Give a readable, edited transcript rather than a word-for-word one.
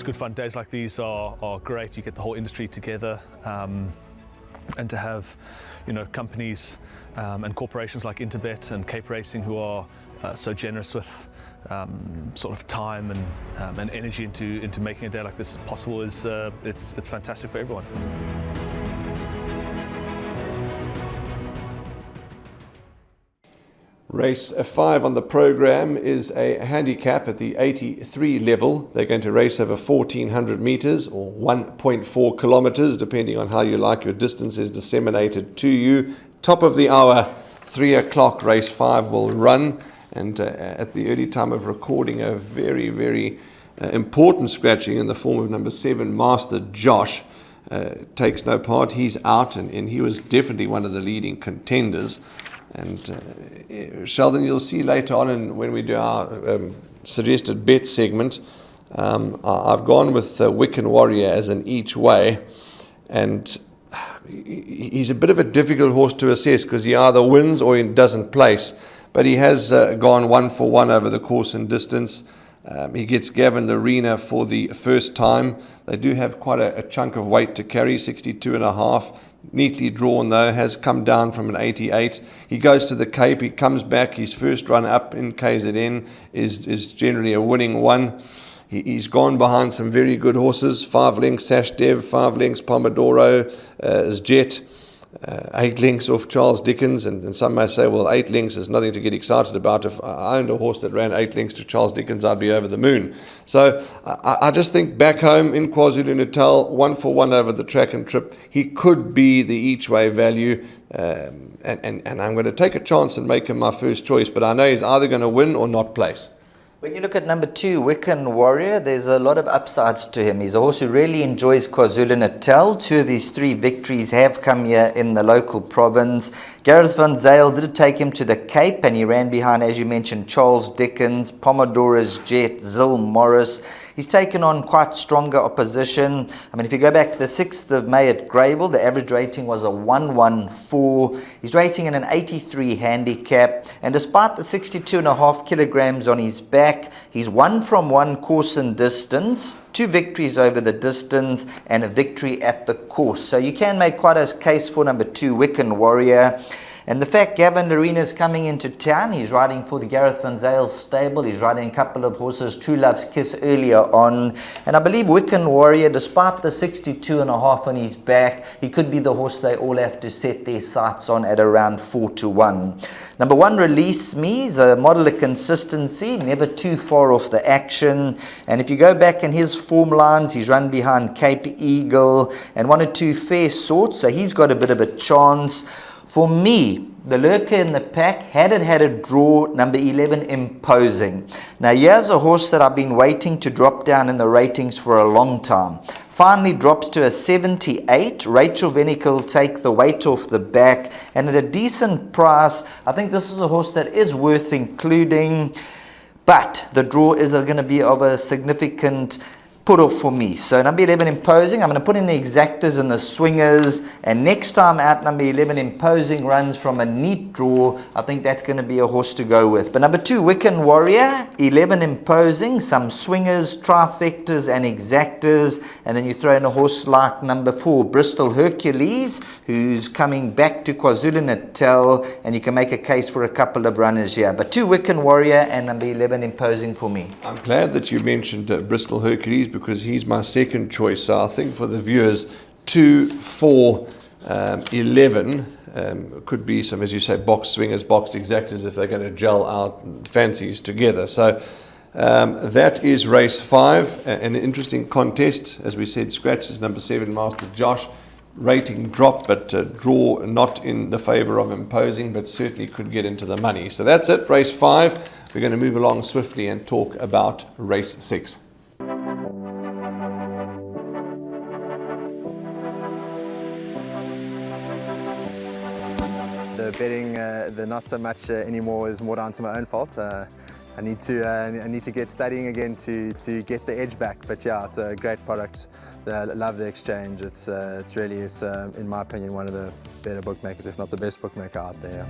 it's good fun. Days like these are great. You get the whole industry together, and to have, companies and corporations like Interbet and Cape Racing who are so generous with sort of time and energy into making a day like this possible is it's fantastic for everyone. Race 5 on the program is a handicap at the 83 level. They're going to race over 1,400 meters or 1.4 kilometers, depending on how you like your distances disseminated to you. Top of the hour, 3 o'clock, race 5 will run. And at the early time of recording, a very, very important scratching in the form of number 7, Master Josh, takes no part. He's out, and he was definitely one of the leading contenders. And Sheldon, you'll see later on when we do our suggested bet segment, I've gone with Wiccan Warrior as an each way, and he's a bit of a difficult horse to assess because he either wins or he doesn't place, but he has gone 1 for 1 over the course and distance. He gets Gavin Arena for the first time. They do have quite a chunk of weight to carry, 62.5. Neatly drawn though, has come down from an 88. He goes to the Cape, he comes back. His first run up in KZN is generally a winning one. He's gone behind some very good horses, 5 lengths Sash Dev, 5 lengths Pomodoro, Jet, 8 lengths off Charles Dickens, and some may say, well, 8 lengths is nothing to get excited about. If I owned a horse that ran 8 lengths to Charles Dickens, I'd be over the moon. So I just think back home in KwaZulu-Natal, 1 for 1 over the track and trip, he could be the each way value, and I'm going to take a chance and make him my first choice, but I know he's either going to win or not place. When you look at number 2, Wiccan Warrior, there's a lot of upsides to him. He's a horse who really enjoys KwaZulu-Natal. 2 of his 3 victories have come here in the local province. Gareth van Zyl did take him to the Cape, and he ran behind, as you mentioned, Charles Dickens, Pomodoro's Jet, Zil Morris. He's taken on quite stronger opposition. I mean, if you go back to the 6th of May at Greyville, the average rating was a 114. He's racing in an 83 handicap, and despite the 62.5 kilograms on his back, he's 1 from 1 course and distance, 2 victories over the distance, and a victory at the course. So you can make quite a case for number 2, Wiccan Warrior. And the fact Gavin Arena is coming into town, he's riding for the Gareth van Zyl stable, he's riding a couple of horses, True Love's Kiss earlier on, and I believe Wiccan Warrior, despite the 62.5 on his back, he could be the horse they all have to set their sights on at around 4 to 1. Number 1, Release Me, is a model of consistency, never too far off the action, and if you go back in his form lines, he's run behind Cape Eagle and 1 or 2 fair sorts, so he's got a bit of a chance. For me, the lurker in the pack, had a draw, number 11, Imposing. Now, here's a horse that I've been waiting to drop down in the ratings for a long time. Finally drops to a 78. Rachel Venick will take the weight off the back, and at a decent price, I think this is a horse that is worth including, but the draw is going to be of a significant put off for me. So number 11, Imposing, I'm going to put in the exactors and the swingers, and next time out, number 11, Imposing runs from a neat draw. I think that's going to be a horse to go with. But number 2, Wiccan Warrior, 11, Imposing, some swingers, trifectas and exactors, and then you throw in a horse like number 4, Bristol Hercules, who's coming back to KwaZulu-Natal, and you can make a case for a couple of runners here. But 2, Wiccan Warrior and number 11, Imposing for me. I'm glad that you mentioned Bristol Hercules, because he's my second choice. So I think for the viewers, 2, 4, 11 could be some, as you say, box swingers, boxed exactors if they're going to gel out fancies together. So that is race 5, an interesting contest. As we said, scratches number 7, Master Josh. Rating drop, but draw not in the favour of Imposing, but certainly could get into the money. So that's it, race 5. We're going to move along swiftly and talk about race 6. The betting, the not so much anymore, is more down to my own fault. I need to get studying again to get the edge back. But yeah, it's a great product. I love the exchange. It's really, in my opinion, one of the better bookmakers, if not the best bookmaker out there.